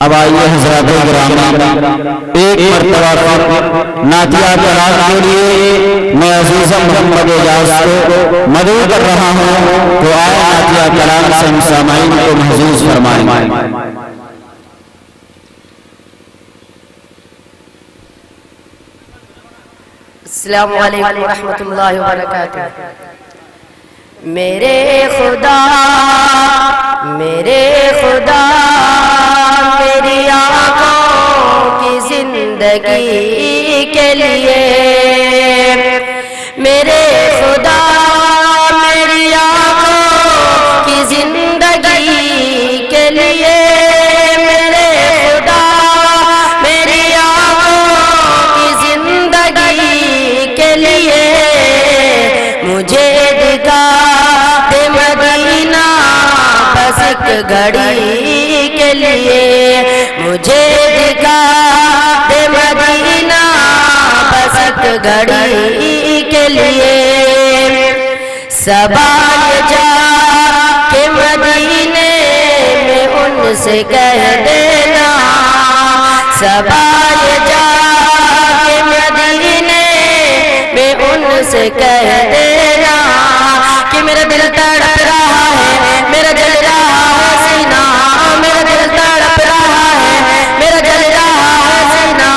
اب آئیے حضرات گرامی ایک مرتبہ نعتیہ کلام کے لیے میں عزیزم محمد اعجاز کو مدعو کر رہا ہوں تو آئے نعتیہ کلام سے ہم سامعین کو محظوظ فرمائیں۔ السلام علیکم ورحمۃ اللہ وبرکاتہ۔ میرے خدا میری آنکھوں کی زندگی کے لیے، میرے خدا میری آنکھوں کی زندگی کے لیے، میرے خدا میری آنکھوں کی زندگی کے لیے، مجھے دکھا دے مدینہ بس ایک گھڑی کے لیے، مجھے دکھا دے مدینہ بس ایک گھڑی کے لیے، سوال جا کے مدینے میں ان سے کہہ دینا، سوال جا کے مدینے میں ان سے کہہ دینا کہ میرا دل تڑپ رہا ہے، میرا جل رہا ہے سینہ، میرا دل تڑپ رہا ہے، میرا جل رہا ہے سینہ،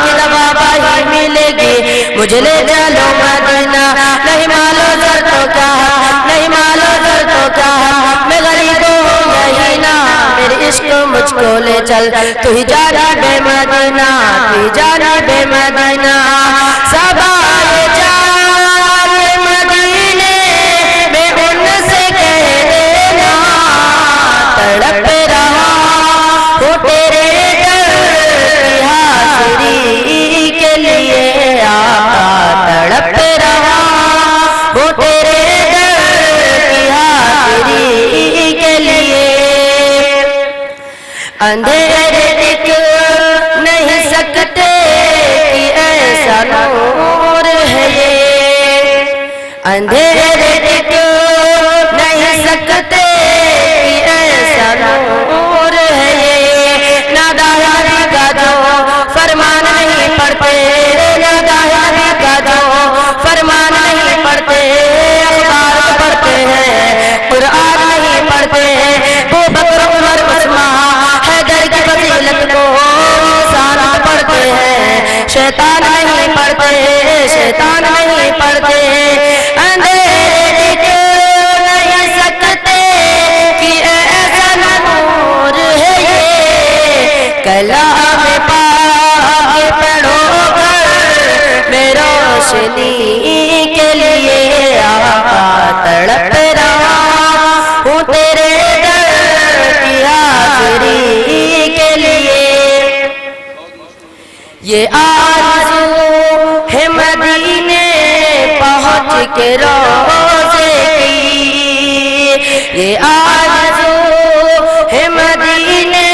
کہ دوا ہی ملے گی مجھے لے چلو مدینہ، نہیں معلوم در تو کیا ہے، نہیں معلوم در تو کیا ہے، میں غریب ہوں یہی نا، میرے عشق مجھ کو لے چل، تو ہی جانا بے مدینہ، تو ہی جانا بے مدینہ، سوال جا کے مدینے میں ان سے کہہ دینا، تڑپ رہا ہو تیرے در کی حاضری کے لیے، آقا تڑپ رہا ہو تیرے در کی حاضری کے لیے، اندھیرے دکھ نہیں سکتے کہ ایسا نور ہے یہ، اندھیرے دکھ نہیں سکتے کہ ایسا نور ہے یہ، نادانی کا جو فرمان نہیں پڑھتے، نادانی کا جو فرمان نہیں پڑھتے، اخبار پڑھتے ہیں قرآن نہیں پڑھتے، وہ بکر عمر عثمان حیدر کی فضیلت کو انسان پڑھتے ہیں، شیطان نہیں پڑھتے، شیطان نہیں پڑھتے، اندھیرے دکھ نہیں سکتے کہ ایسا نور ہے یہ، کلام پاک پڑھو گھر میں روشنی کے لیے، آقا تڑپ رہا ہوں تیرے در کی حاضری کے لیے، یہ آرزو ہے مدینے پہنچ کے روزے کی، یہ آرزو ہے مدینے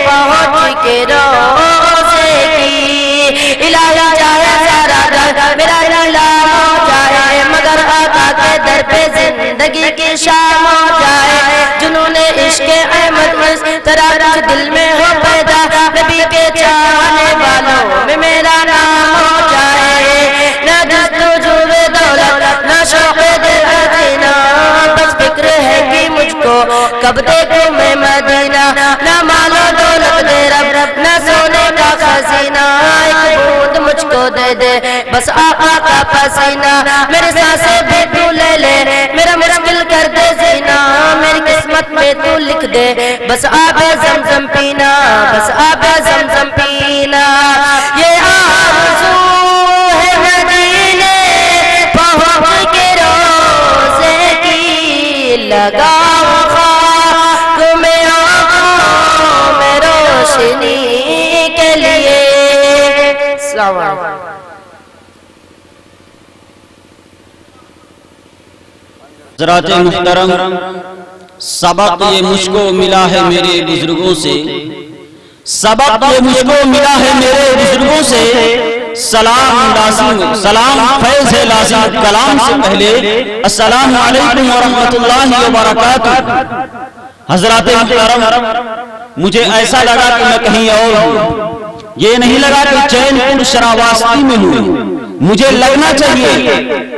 پہنچ کے روزے کی، الہی چاہے سارا در میرا نیلام ہو جائے، مگر آقا کے در پہ زندگی کی شام ہو جائے، جنہوں نے عشق احمد اس طرح دل میں ہو پیدا، نبی کے چاہنے والوں میں میرا نام ہو جائے، نہ جستجوء دولت نہ شوق دل مدینہ، بس فکر ہے کہ مجھ کو کب دیکھوں میں مدینہ، نہ مال و دولت دے رب نہ سونے کا خزینہ، ایک بوند مجھ کو دے دے بس آقا کا پسینہ، میرے سانسیں بھی تو لے لے، میرا مشکل کر دے زینہ، میری قسمت میں تو لکھ دے بس آب زمزم پینا، بس آب زمزم پینا، یہ آرزو ہے مدینے پہنچ کے روزے کی، لگاؤ خاک میں آنکھوں میں روشنی کے لیے، السلام علیکم۔ حضرات محترم، سبق یہ مجھ کو ملا ہے میرے بزرگوں سے، سبق یہ مجھ کو ملا ہے میرے بزرگوں سے، سلام لازم، سلام فیض ہے لازم کلام سے پہلے، السلام علیکم ورحمت اللہ وبرکاتہ۔ حضرات محترم، مجھے ایسا لگا کہ میں کہیں اور ہوں، یہ نہیں لگا کہ چین پور شراواستی میں ہوں، مجھے لگنا چاہیے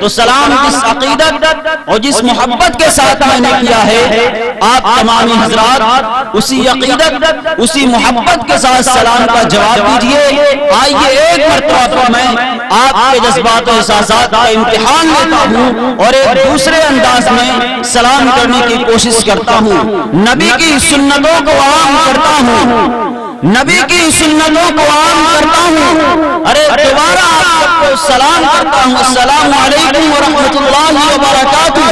تو سلام جس عقیدت اور جس محبت کے ساتھ میں نے کیا ہے، آپ تمام حضرات اسی عقیدت اسی محبت کے ساتھ سلام کا جواب دیجئے۔ آئیے ایک مرتبہ میں آپ کے جذبات و احساسات کا امتحان لیتا ہوں اور ایک دوسرے انداز میں سلام کرنے کی کوشش کرتا ہوں، نبی کی سنتوں کو عام کرتا ہوں، نبی کی سنتوں کو عام کرتا ہوں۔ ارے دوبارہ آپ سب کو سلام کرتا ہوں، السلام علیکم ورحمۃ اللہ وبرکاتہ۔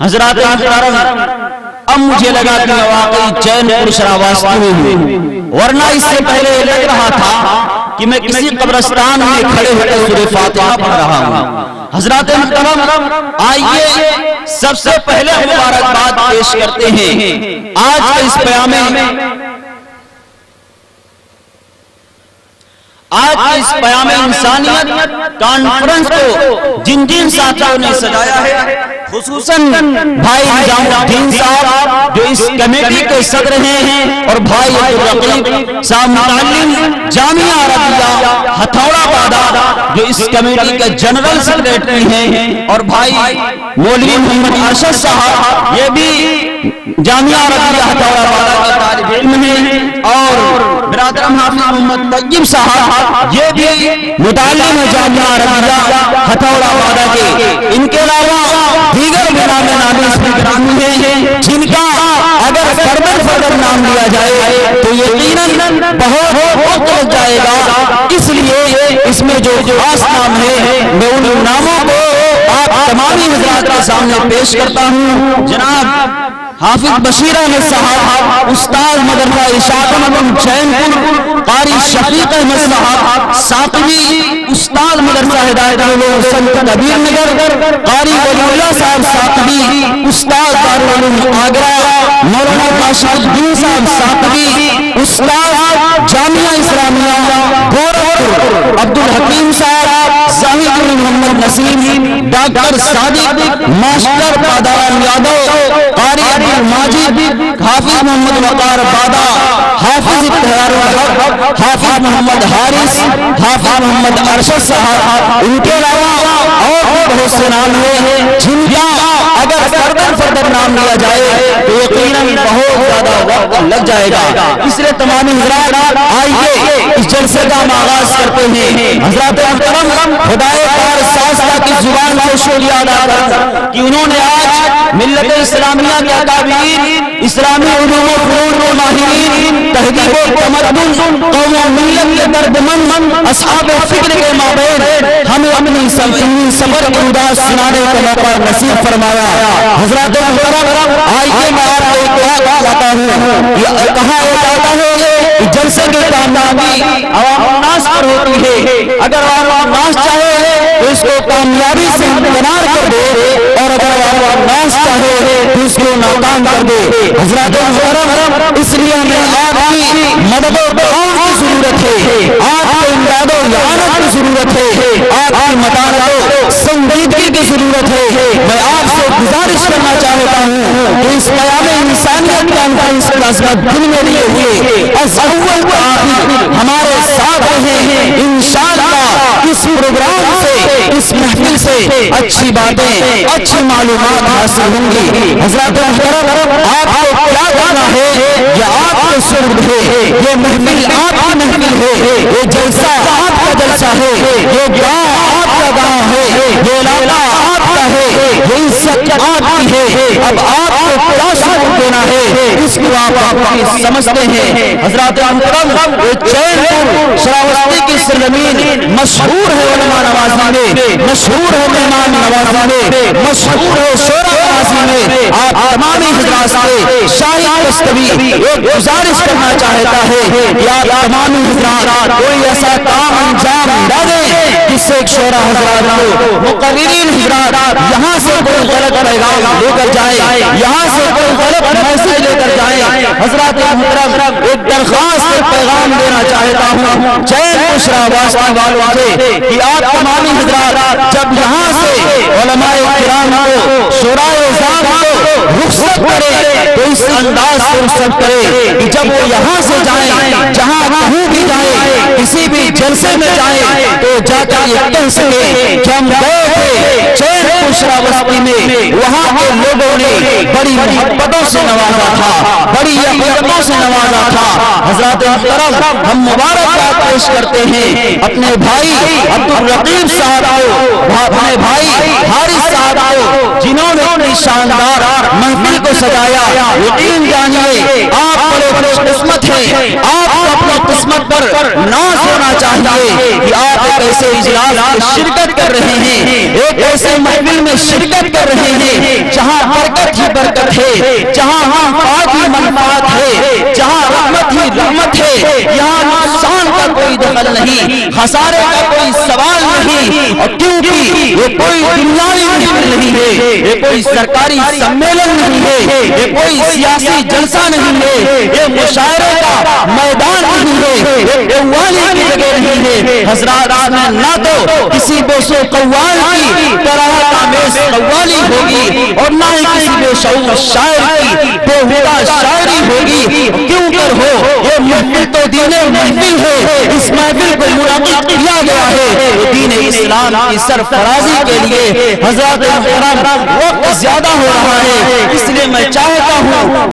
حضرات محترم، اب مجھے لگا کہ میں واقعی چین پور شراواستی میں ہوں، ورنہ اس سے پہلے لگ رہا تھا کہ میں کسی قبرستان میں کھڑے ہو کر سورہ فاتحہ پڑھ رہا ہوں۔ حضرات محترم، آئیے سب سے پہلے مبارکباد پیش کرتے ہیں آج کے اس پیام انسانیت کانفرنس کو جن جن ساتھیوں نے سجایا ہے، خصوصاً بھائی نظام الدین صاحب جو اس کمیٹی کے صدر ہیں، اور بھائی عبدالرقیب صاحب متعلم جامعہ عربیہ ہتھوڑا بادہ جو اس کمیٹی کے جنرل سیکریٹری ہیں، اور بھائی مولوی محمد ارشد صاحب یہ بھی جامعہ عربیہ ہتھوڑا بادہ کا طالب علم ہیں، اور برادر حافظ محمد طیب صاحب یہ بھی متعلم ہے جامعہ عربیہ ہتھوڑا بادہ کے۔ ان کے علاوہ دیگر نامی اسپیکران ہیں جن کا اگر فردن نام لیا جائے تو یقیناً بہت وقت لگ جائے گا، اس لیے اس میں جو خاص نام ہے میں ان ناموں کو آپ تمامی حضرات کے سامنے پیش کرتا ہوں۔ جناب حافظ بشیر احمد صاحب، استاد مدرسہ اشاعت مدن چین پور، قاری شفیق احمد صاحب ساقوی، استاد مدرسہ ہدایت العلوم سنت کبیر نگر، قاری ولی اللہ صاحب ساقوی، استاد دارالعلوم آگرہ مولانا کاشف الدین صاحب ساقوی، استاد جامعہ اسلامیہ گورکھپور عبدالحکیم صاحب، زاہد محمد نسیم، ڈاکٹر صادق، ماسٹر پادان یادو، قاری عبدالماجد، حافظ محمد وقار بادہ، حافظ اتحار الحق، حافظ محمد حارث، حافظ محمد ارشد صاحب، ان کے علاوہ اور بھی بہت سے نام ہیں جن کا اگر فردن نام لیا جائے تو یقیناً بہت زیادہ وقت لگ جائے گا، اس لیے تمام حضرات آئیے اس جلسے کا آغاز کرتے ہیں۔ حضرات محترم، خدائے پاک سازدہ کی زبان سے شکریہ ادا کرتا کہ انہوں نے آج ملت اسلامیہ کے اکابرین، اسلامی علوم و فنون کے ماہرین، تہذیب و تمدن، قوم و ملت کے دردمند اصحاب فکر کے مابین ہمیں اپنی سلطنی سفر کی انداز سنانے کا موقع نصیب فرمایا۔ حضرات محترم، آئیے میں آپ کو ایک بات لاتا ہوں، یہ کہا جاتا ہے کہ جلسے کی کامیابی عوام الناس پر ہوتی ہے، اگر عوام الناس چاہے تو اس کو کامیابی سے کنار کر دے، اور اگر عوام الناس چاہے تو اس کو ناکام کر دے۔ حضرات محترم، اس لیے ہمیں آپ کی مدد و تعاون کی ضرورت ہے، آپ کو امداد و اعانت کی ضرورت ہے، آپ کی متانت و سنجیدگی کی ضرورت ہے۔ میں آپ سے گزارش کرنا چاہتا ہوں کہ اس پیام انسانیت کانفرنس کی عظمت دل میں لیے ہوئے از اول تا آخر ہمارے ساتھ رہیں۔ انشاءاللہ اس پروگرام سے، اس محفل سے اچھی باتیں، اچھی معلومات حاصل ہوں گی۔ حضرات محترم، آپ کو کیا کرنا ہے، یہ آپ کو سرد ہے، یہ محفل آپ کی محفل ہے، یہ جلسہ آپ کا جلسہ ہے، یہ گاؤں آپ کا گاؤں ہے، یہ علاقہ آپ کا ہے، یہ عزت آپ کی ہے۔ اب آپ کو کیا شکر دینا ہے اس کو آپ سمجھتے ہیں۔ حضرات محترم، یہ چین پور شراوستی کی سرزمین مشہور ہے علماء نوازی میں، مشہور ہے مہمان نوازی میں، مشہور ہے شورا نوازی میں۔ آپ تمامی حضرات سے شاہد دستوی ایک گزارش کرنا چاہتا ہے کہ آپ تمامی حضرات کوئی ایسا کام انجام نہ دیں جس سے ایک شورا حضرات کو، مقررین حضرات یہاں سے کوئی غلط پیغام لے کر جائے، یہاں سے کوئی غلط میسج لے کر جائے۔ حضرات محترم، ایک درخواست ایک پیغام دینا چاہتا ہوں چین پور شراواستی والوں سے کہ آپ تمامی حضرات جب یہاں سے علماء کرام کو، شورائے اعظام کو رخصت رخصت کرے تو اس انداز سے رخصت کرے کہ جب وہ یہاں سے جائیں جہاں کہیں بھی جائیں کسی بھی جلسے میں جائیں تو جا کر یہ کہہ سکے کہ ہم گئے تھے چین پشرا بستی میں وہاں کے لوگوں نے بڑی محبتوں سے نوازا تھا بڑی یقینوں سے نوازا تھا۔ حضرات محترم ہم مبارکباد پیش کرتے ہیں اپنے بھائی عبدالرقیب صاحب کو اپنے بھائی حارث صاحب کو جنہوں نے اپنی شاندار محفل کو سجایا۔ یقین جانیے آپ بڑے خوش قسمت ہیں، آپ کو اپنی قسمت پر ناز ہونا چاہیے کہ آپ ایک ایسے اجلاس میں شرکت کر رہے ہیں، ایک ایسے محفل میں شرکت کر رہے ہیں جہاں برکت ہی برکت ہے، جہاں منفعت ہی منفعت ہے، جہاں رحمت ہی رحمت ہے، یہاں نقصان کا کوئی دخل نہیں، خسارے کا کوئی سوال نہیں، اور کیونکہ یہ کوئی دنیاوی محفل نہیں ہے، یہ کوئی سرکاری سمیلن نہیں ہے، یہ کوئی سیاسی جلسہ نہیں ہے، یہ مشاعرے کا میدان نہیں ہے، یہ قوالی کی جگہ نہیں ہے۔ حضرات میں نہ تو کسی بوسو قوال کی طرح آمیز قوالی ہوگی اور نہ ہی کسی بے شعور شاعر کی بےہودہ شاعری ہوگی، کیوں کر ہو یہ محفل تو دین محفل ہے، اس محفل کو منعقد کیا گیا ہے وہ دین اسلام کی سرفرازی کے لیے۔ حضرات محترم وقت زیادہ ہو رہا ہے اس لیے میں چاہتا ہوں